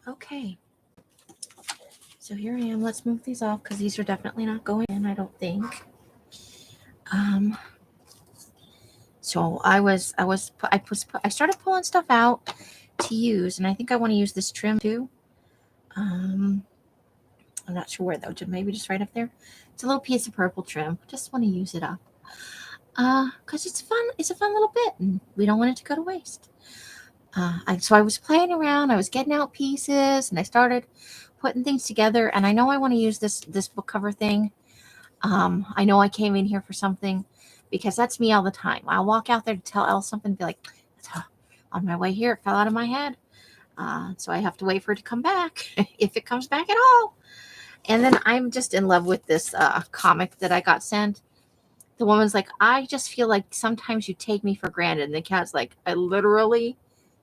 Okay. So here I am. Let's move these off because these are definitely not going in, I don't think. So I started pulling stuff out to use, and I think I want to use this trim too. I'm not sure where though. Maybe just right up there. It's a little piece of purple trim. Just want to use it up. Because it's fun. It's a fun little bit, and we don't want it to go to waste. So I was playing around. I was getting out pieces, and I started putting things together. And I know I want to use this book cover thing. I know I came in here for something because that's me all the time. I'll walk out there to tell Elle something, and be like, on my way here, it fell out of my head. So I have to wait for it to come back, if it comes back at all. And then I'm just in love with this comic that I got sent. The woman's like, I just feel like sometimes you take me for granted. And the cat's like, I literally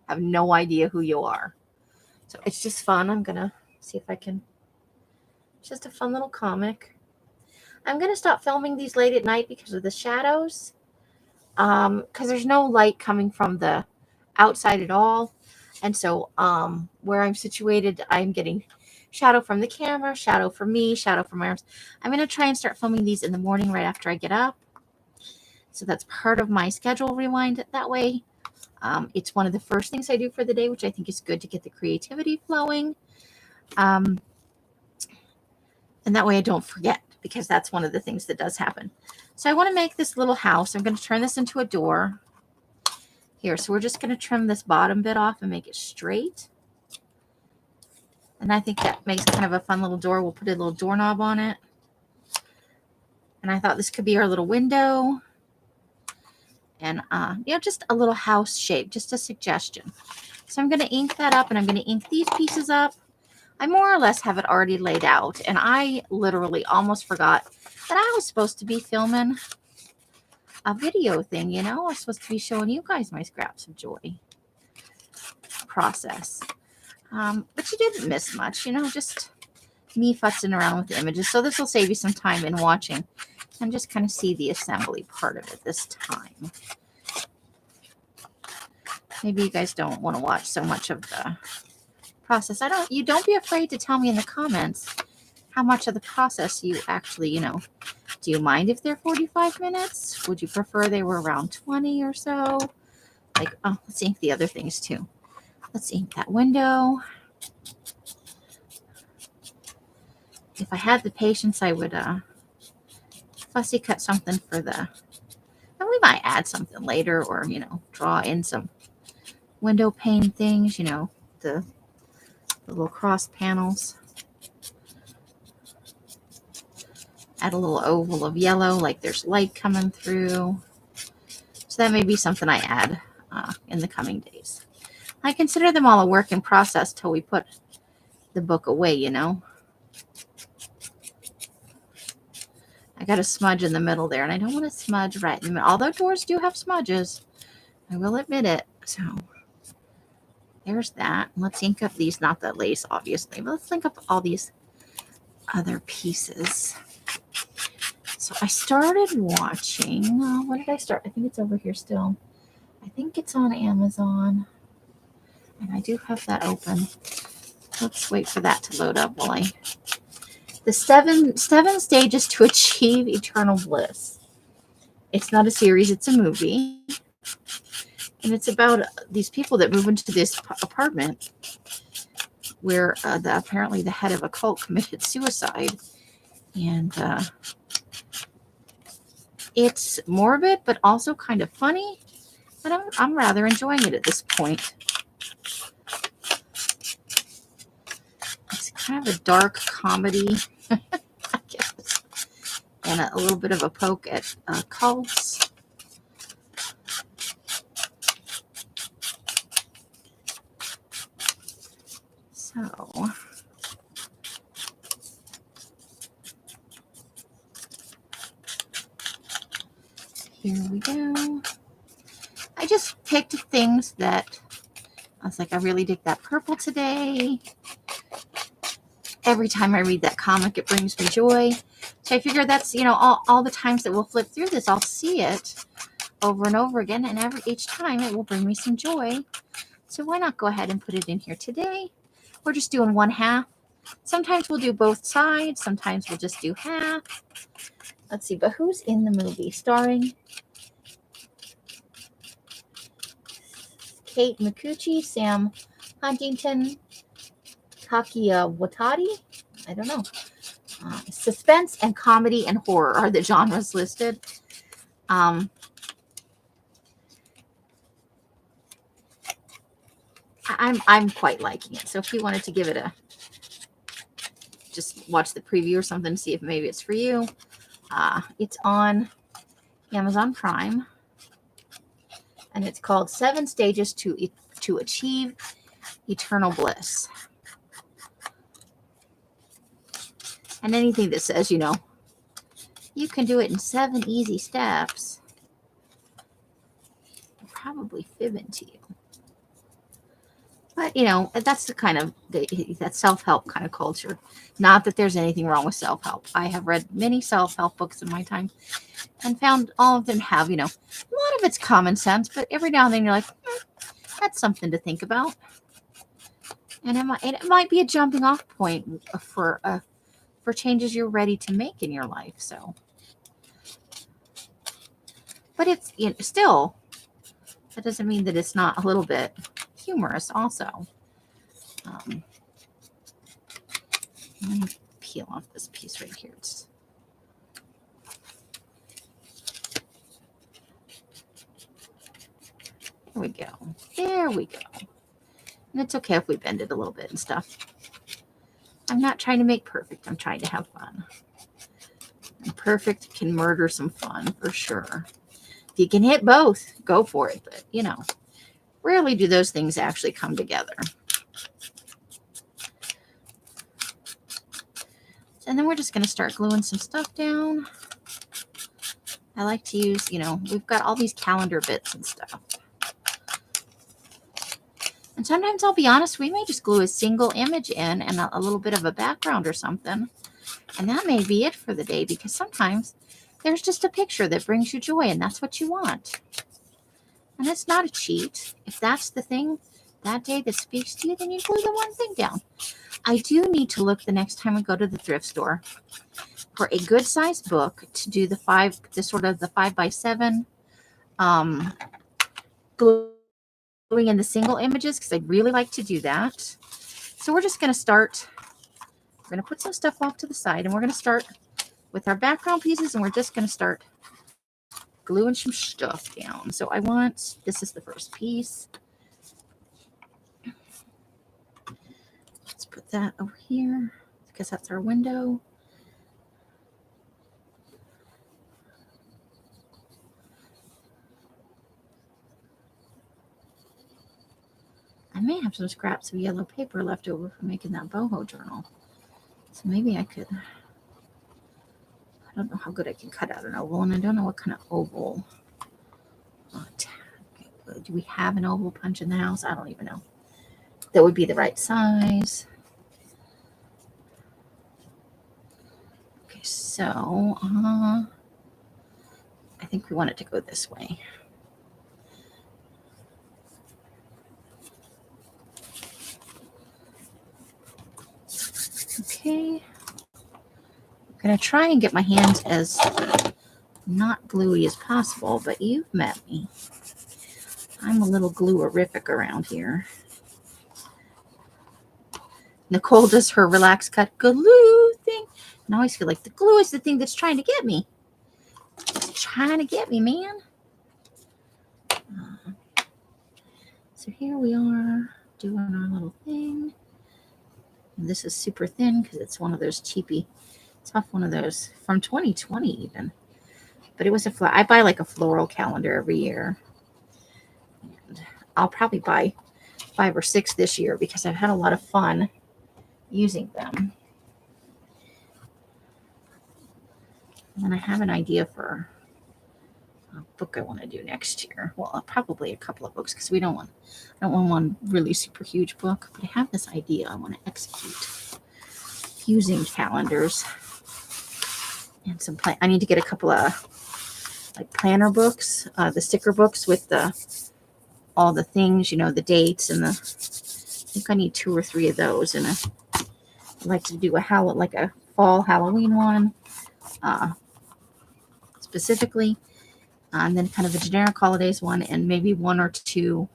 have no idea who you are. So it's just fun. I'm going to see if I can. It's just a fun little comic. I'm going to stop filming these late at night because of the shadows. Because there's no light coming from the outside at all. And so where I'm situated, I'm getting shadow from the camera, shadow from me, shadow from my arms. I'm going to try and start filming these in the morning right after I get up. So that's part of my schedule rewind that way. It's one of the first things I do for the day, which I think is good to get the creativity flowing. And that way I don't forget, because that's one of the things that does happen. So I want to make this little house. I'm going to turn this into a door here. So we're just going to trim this bottom bit off and make it straight. And I think that makes kind of a fun little door. We'll put a little doorknob on it. And I thought this could be our little window. And, just a little house shape, just a suggestion. So I'm going to ink that up, and I'm going to ink these pieces up. I more or less have it already laid out. And I literally almost forgot that I was supposed to be filming a video thing, I was supposed to be showing you guys my scraps of joy process. But you didn't miss much, just me futzing around with the images. So this will save you some time in watching and just kind of see the assembly part of it this time. Maybe you guys don't want to watch so much of the process. You don't be afraid to tell me in the comments how much of the process you actually, do you mind if they're 45 minutes? Would you prefer they were around 20 or so? Let's ink the other things too. Let's ink that window. If I had the patience, I would fussy cut something for and we might add something later, or, draw in some window pane things, the little cross panels. Add a little oval of yellow, like there's light coming through. So that may be something I add in the coming days. I consider them all a work in process till we put the book away, I got a smudge in the middle there, and I don't want to smudge right in the middle. Although doors do have smudges, I will admit it. So there's that. Let's ink up these, not that lace, obviously, but let's ink up all these other pieces. So I started watching, what did I start? I think it's over here still. I think it's on Amazon. And I do have that open. Let's wait for that to load up while the seven stages to achieve eternal bliss. It's not a series, it's a movie. And it's about these people that move into this apartment where apparently the head of a cult committed suicide. And it's morbid, but also kind of funny. And I'm rather enjoying it at this point. It's kind of a dark comedy, I guess, and a little bit of a poke at cults. So here we go. I just picked things that I was like, I really dig that purple today. Every time I read that comic, it brings me joy. So I figure that's, all the times that we'll flip through this, I'll see it over and over again. And each time it will bring me some joy. So why not go ahead and put it in here today? we're just doing one half. Sometimes we'll do both sides. Sometimes we'll just do half. Let's see, but who's in the movie? Starring Kate Micucci, Sam Huntington, Takia Watati. I don't know. Suspense and comedy and horror are the genres listed. I'm quite liking it. So if you wanted to give it a, just watch the preview or something, see if maybe it's for you. It's on Amazon Prime, and it's called 7 Stages to Achieve Eternal Bliss. And anything that says, you know, you can do it in 7 easy steps, will probably fibbing to you. But, you know, that's the kind of, that self-help kind of culture. Not that there's anything wrong with self-help. I have read many self-help books in my time and found all of them have, you know, a lot of it's common sense, but every now and then you're like, that's something to think about. And it might be a jumping off point for changes you're ready to make in your life. So, but it's, you know, still, that doesn't mean that it's not a little bit humorous also. Let me peel off this piece right here. There we go. There we go. And it's okay if we bend it a little bit and stuff. I'm not trying to make perfect. I'm trying to have fun. And perfect can murder some fun for sure. If you can hit both, go for it. But, you know, rarely do those things actually come together. And then we're just going to start gluing some stuff down. I like to use, you know, we've got all these calendar bits and stuff. And sometimes I'll be honest, we may just glue a single image in and a little bit of a background or something. And that may be it for the day, because sometimes there's just a picture that brings you joy and that's what you want. And it's not a cheat. If that's the thing that day that speaks to you, then you glue the one thing down. I do need to look the next time we go to the thrift store for a good sized book to do the 5x7 gluing in the single images, because I'd really like to do that. So we're just going to start. We're going to put some stuff off to the side, and we're going to start with our background pieces, and we're just going to start gluing some stuff down. So this is the first piece. Let's put that over here, because that's our window. I may have some scraps of yellow paper left over from making that boho journal. So maybe I could, I don't know how good I can cut out an oval, and I don't know what kind of oval. Do we have an oval punch in the house? I don't even know. That would be the right size. Okay, so I think we want it to go this way. Okay, I'm going to try and get my hands as not gluey as possible, but you've met me. I'm a little glue-orific around here. Nicole does her relax cut glue thing, and I always feel like the glue is the thing that's trying to get me. It's trying to get me, man. So here we are doing our little thing. And this is super thin because it's one of those cheapy. It's off one of those from 2020 even. But it was I buy like a floral calendar every year. And I'll probably buy 5 or 6 this year because I've had a lot of fun using them. And I have an idea for a book I want to do next year. Well, probably a couple of books, because I don't want one really super huge book, but I have this idea I want to execute using calendars and some I need to get a couple of like planner books, the sticker books with all the things, you know, the dates and the think I need 2 or 3 of those. And I'd like to do like a fall Halloween one specifically. And then kind of a generic holidays one, and maybe 1 or 2.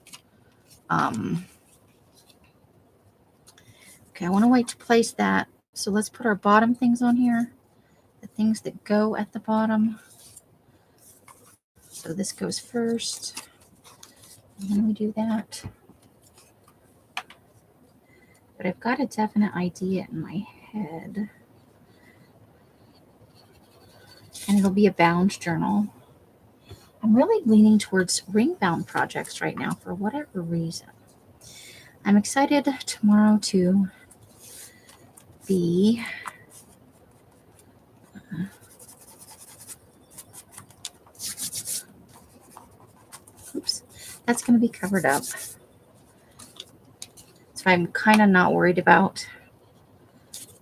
Okay, I want to wait to place that. So let's put our bottom things on here. The things that go at the bottom. So this goes first. And then we do that. But I've got a definite idea in my head. And it'll be a bound journal. I'm really leaning towards ring bound projects right now for whatever reason. I'm excited tomorrow to be oops, that's going to be covered up. So I'm kind of not worried about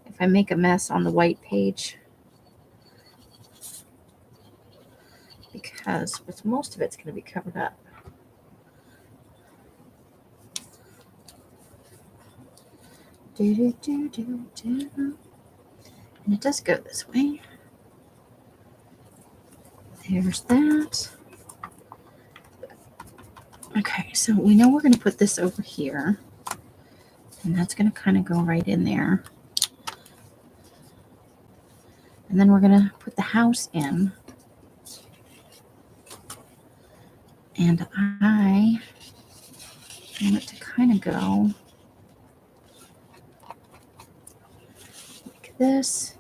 if I make a mess on the white page, because with most of it's going to be covered up. And it does go this way. There's that. Okay, so we know we're going to put this over here. And that's going to kind of go right in there. And then we're going to put the house in. And I want it to kind of go like this.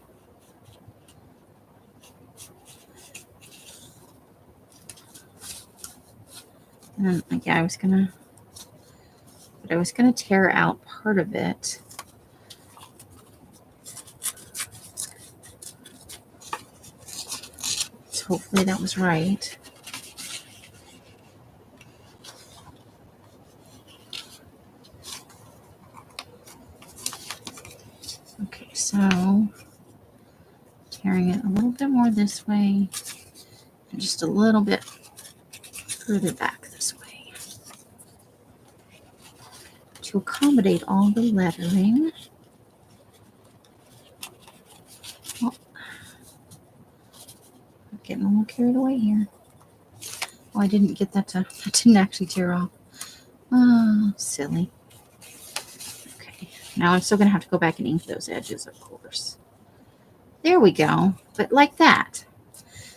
And then, yeah, I was gonna tear out part of it. So hopefully that was right. Okay, so tearing it a little bit more this way and just a little bit further back this way to accommodate all the lettering. Oh, I'm getting a little carried away here. Oh, I didn't get that didn't actually tear off. Oh, silly. Okay, now I'm still going to have to go back and ink those edges, of course. There we go, but like that.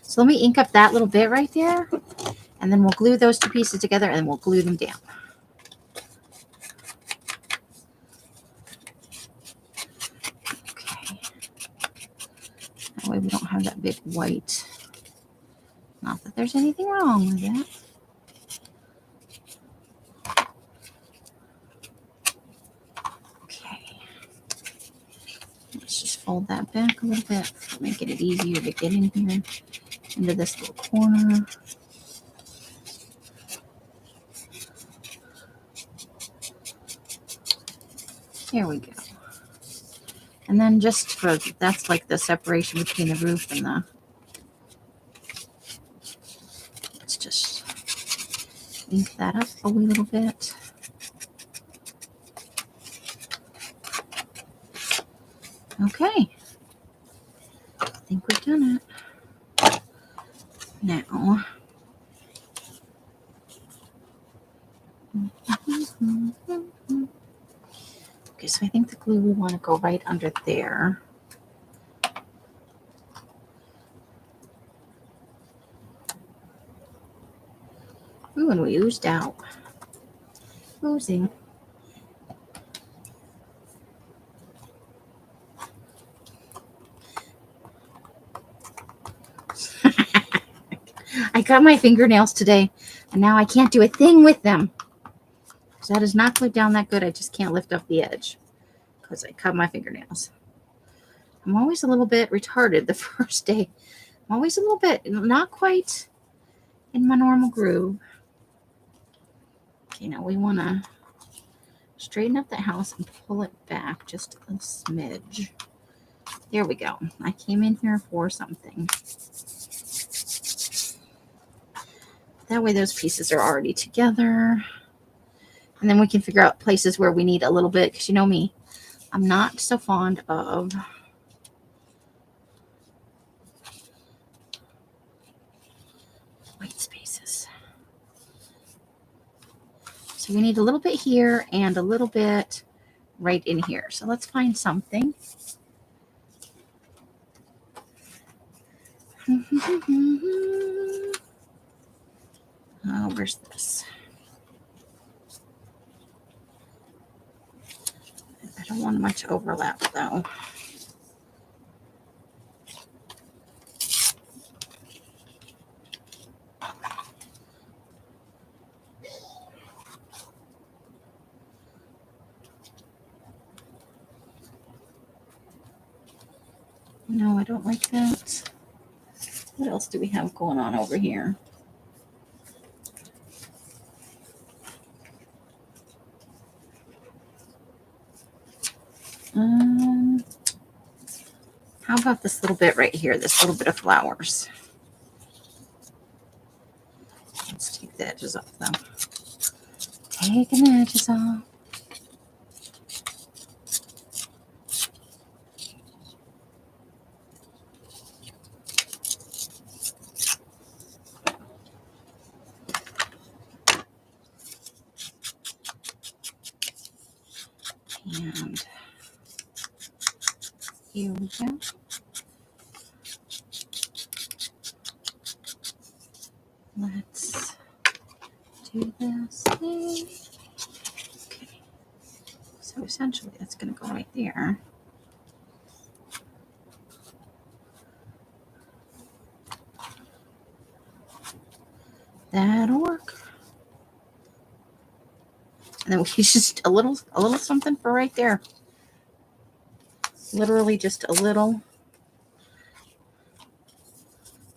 So let me ink up that little bit right there, and then we'll glue those 2 pieces together, and then we'll glue them down. Okay. That way we don't have that big white. Not that there's anything wrong with that. Okay. Let's just fold that back a little bit, making it easier to get in here into this little corner. There we go. And then just for, that's like the separation between the roof and the, let's just ink that up a wee little bit. Okay. I think we've done it. Now, okay, so I think the glue we want to go right under there. Ooh, and we oozed out. Oozing. I cut my fingernails today, and now I can't do a thing with them. So that is not glued down that good. I just can't lift up the edge because I cut my fingernails. I'm always a little bit retarded the first day. I'm always a little bit, not quite in my normal groove. Okay, now we want to straighten up the house and pull it back just a smidge. There we go. I came in here for something. That way those pieces are already together. And then we can figure out places where we need a little bit, because you know me, I'm not so fond of white spaces. So we need a little bit here and a little bit right in here. So let's find something. Oh, where's this? I don't want much overlap though. No, I don't like that. What else do we have going on over here? How about this little bit right here, this little bit of flowers? Let's take the edges off though. Taking the edges off. And here we go. Let's do this. Okay. So essentially that's going to go right there. That'll work. And then we use just a little something for right there. Literally just a little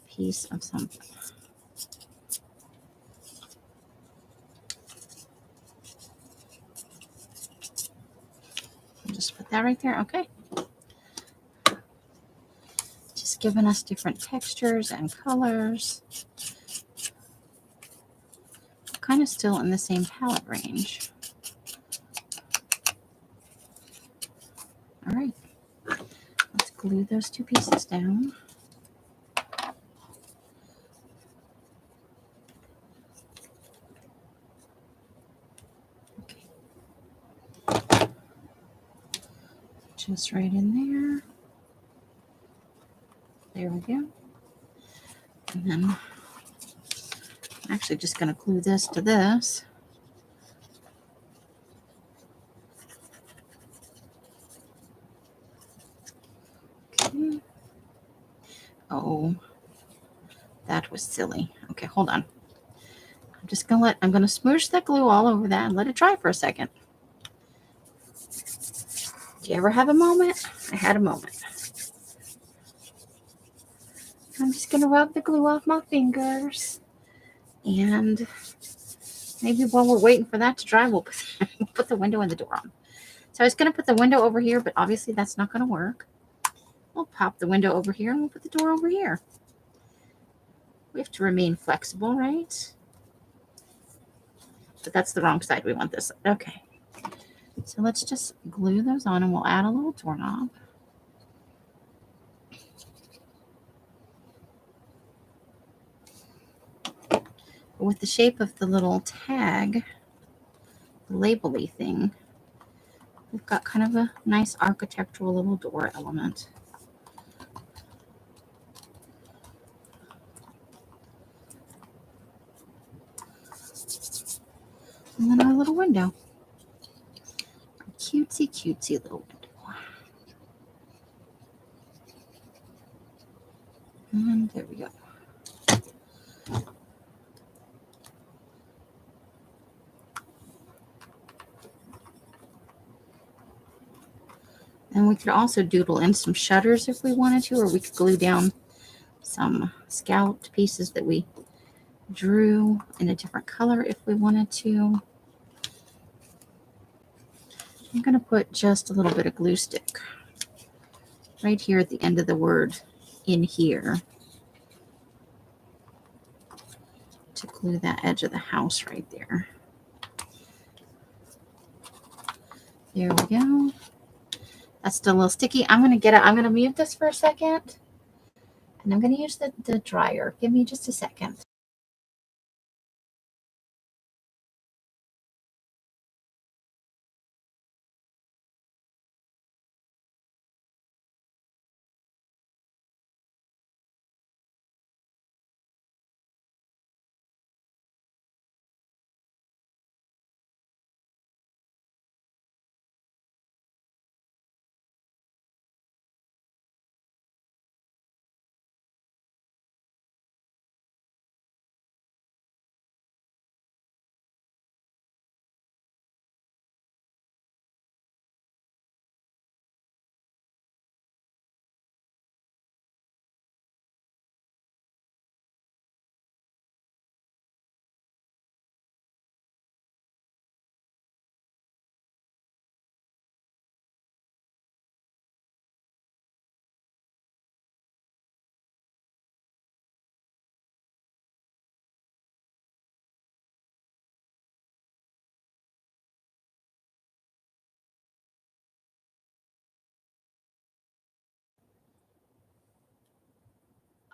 piece of something. I'll just put that right there. Okay. Just giving us different textures and colors. Kind of still in the same palette range. All right. Let's glue those two pieces down. Okay. Just right in there. There we go. And then I'm actually just going to glue this to this. Okay. Oh, that was silly. Okay, hold on. I'm going to smoosh that glue all over that and let it dry for a second. Do you ever have a moment? I had a moment. I'm just going to rub the glue off my fingers. And maybe while we're waiting for that to dry, we'll put the window and the door on. So I was going to put the window over here, but obviously that's not going to work. We'll pop the window over here and we'll put the door over here. We have to remain flexible, right? But that's the wrong side. We want this side. Okay. So let's just glue those on and we'll add a little doorknob. With the shape of the little tag, the label-y thing, we've got kind of a nice architectural little door element. And then our little window. Our cutesy little window. And there we go. And we could also doodle in some shutters if we wanted to, or we could glue down some scalloped pieces that we drew in a different color if we wanted to. I'm going to put just a little bit of glue stick right here at the end of the word in here to glue that edge of the house right there. There we go. That's still a little sticky. I'm going to mute this for a second. And I'm going to use the dryer. Give me just a second.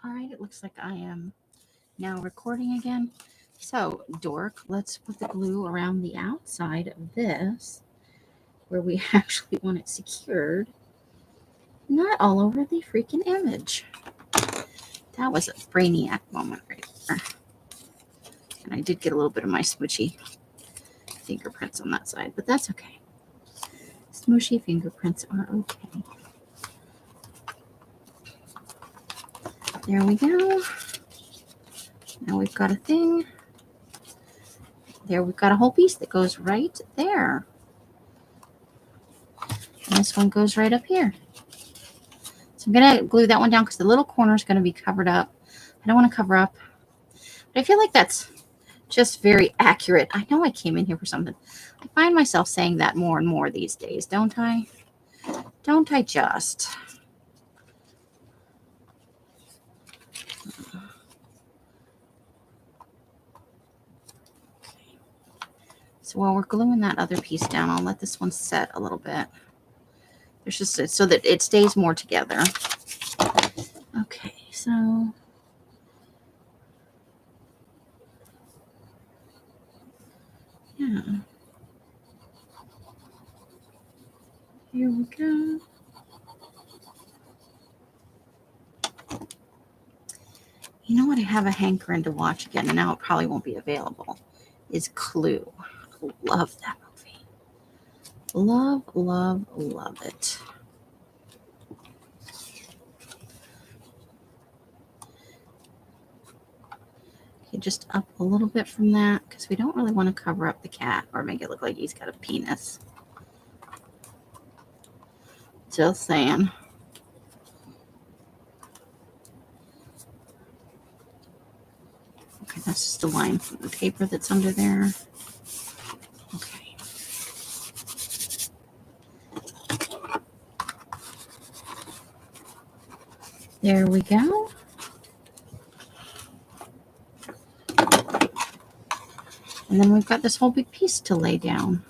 All right, it looks like I am now recording again. So, dork, let's put the glue around the outside of this where we actually want it secured, not all over the freaking image. That was a brainiac moment right there. And I did get a little bit of my smoochy fingerprints on that side, but that's okay. Smooshy fingerprints are okay. There we go. Now we've got a thing. There we've got a whole piece that goes right there. And this one goes right up here. So I'm going to glue that one down because the little corner is going to be covered up. I don't want to cover up. But I feel like that's just very accurate. I know I came in here for something. I find myself saying that more and more these days, don't I? Don't I just? So while we're gluing that other piece down, I'll let this one set a little bit. There's just so that it stays more together. Okay, so yeah. Here we go. You know what I have a hankering to watch again, and now it probably won't be available, is Clue. I love that movie. Love, love, love it. Okay, just up a little bit from that, because we don't really want to cover up the cat or make it look like he's got a penis. Just saying. Okay, that's just a line from the paper that's under there. Okay. There we go. And then we've got this whole big piece to lay down.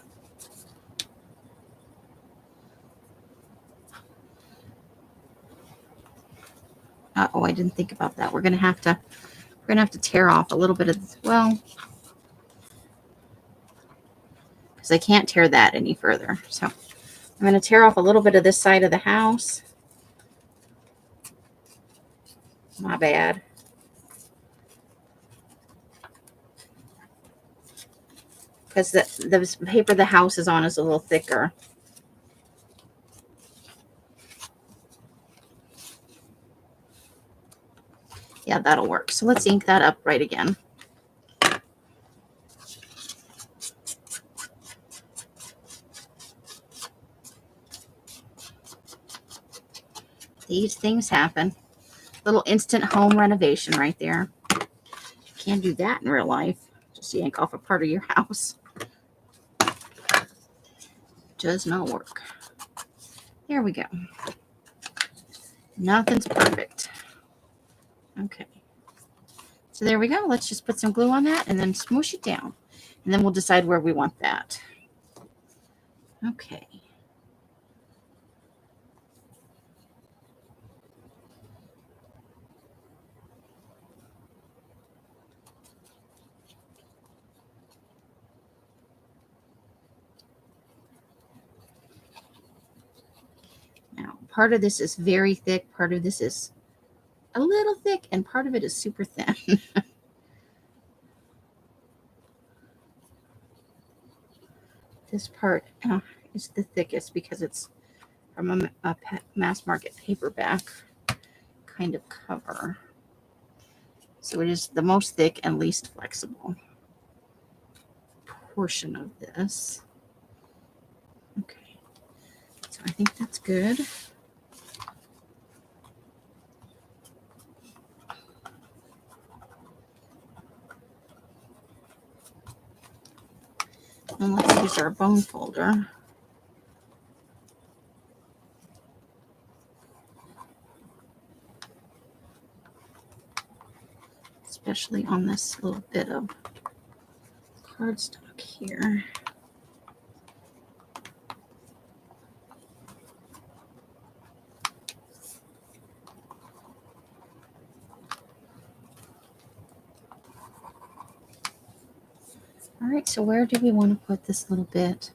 Oh, I didn't think about that. We're gonna have to tear off a little bit of this, well, because I can't tear that any further. So I'm gonna tear off a little bit of this side of the house. My bad. Because the paper the house is on is a little thicker. Yeah, that'll work. So let's ink that up right again. These things happen. Little instant home renovation right there. Can't do that in real life. Just yank off a part of your house. Does not work. There we go. Nothing's perfect. Okay. So there we go. Let's just put some glue on that and then smoosh it down. And then we'll decide where we want that. Okay. Now, part of this is very thick, part of this is a little thick, and part of it is super thin. This part is the thickest because it's from a mass market paperback kind of cover. So it is the most thick and least flexible portion of this. Okay, so I think that's good. And let's use our bone folder. Especially on this little bit of cardstock here. All right, so where do we want to put this little bit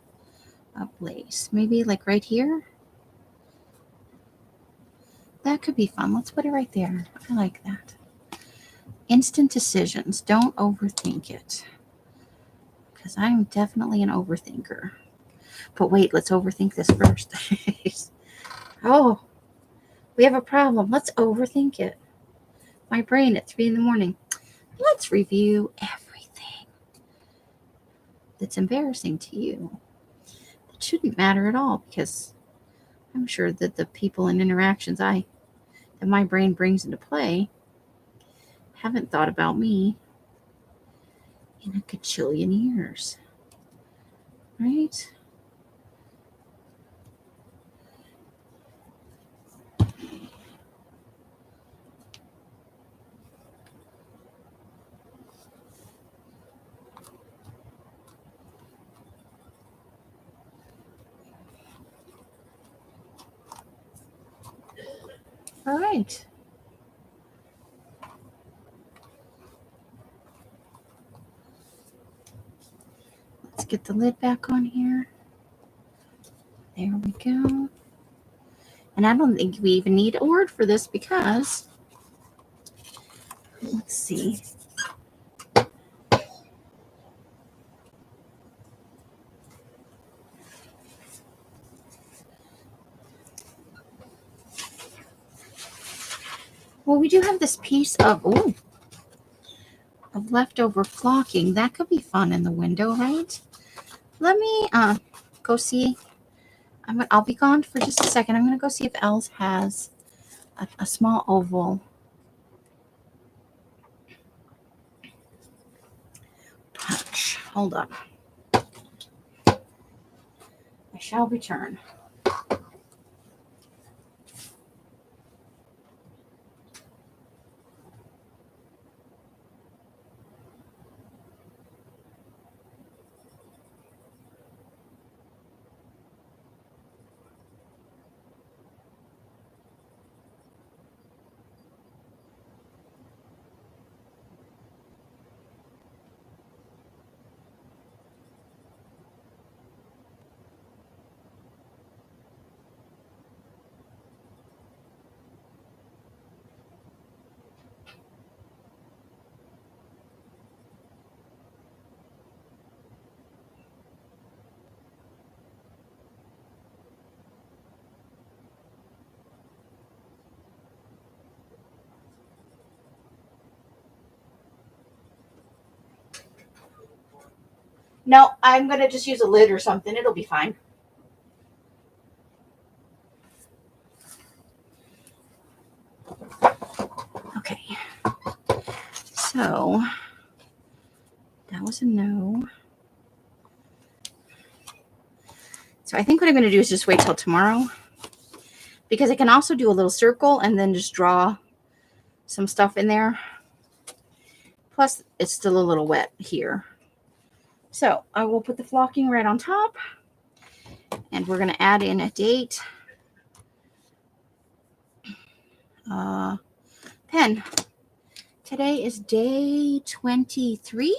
of lace? Maybe like right here? That could be fun. Let's put it right there. I like that. Instant decisions. Don't overthink it. Because I'm definitely an overthinker. But wait, let's overthink this first. Oh, we have a problem. Let's overthink it. My brain at 3 a.m. Let's review everything that's embarrassing to you. It shouldn't matter at all because I'm sure that the people and interactions that my brain brings into play haven't thought about me in a gajillion years. Right? All right. Let's get the lid back on here. There we go. And I don't think we even need a word for this because, let's see. Well, we do have this piece of leftover flocking. That could be fun in the window, right? Let me go see. I'll be gone for just a second. I'm going to go see if Els has a small oval touch. Hold on. I shall return. No, I'm going to just use a lid or something. It'll be fine. Okay. So, that was a no. So I think what I'm going to do is just wait till tomorrow. Because I can also do a little circle and then just draw some stuff in there. Plus, it's still a little wet here. So I will put the flocking right on top. And we're going to add in a date. Pen. Today is day 23.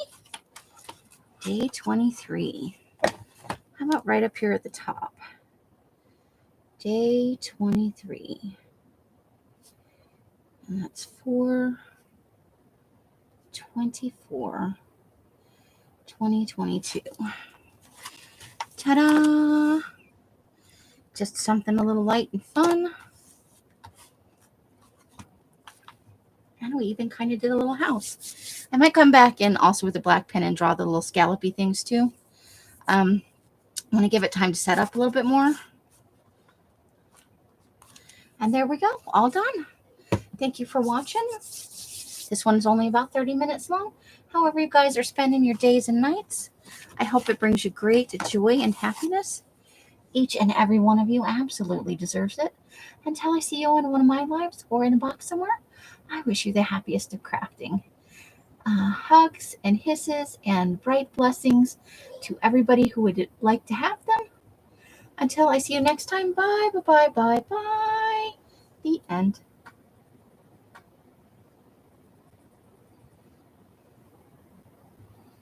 Day 23. How about right up here at the top? Day 23. And that's 4/24, 2022. Ta-da! Just something a little light and fun. And we even kind of did a little house. I might come back in also with a black pen and draw the little scallopy things too. I want to give it time to set up a little bit more. And there we go, all done. Thank you for watching. This one's only about 30 minutes long. However you guys are spending your days and nights, I hope it brings you great joy and happiness. Each and every one of you absolutely deserves it. Until I see you in one of my lives or in a box somewhere, I wish you the happiest of crafting. Hugs and hisses and bright blessings to everybody who would like to have them. Until I see you next time, bye, bye, bye, bye, bye. The end.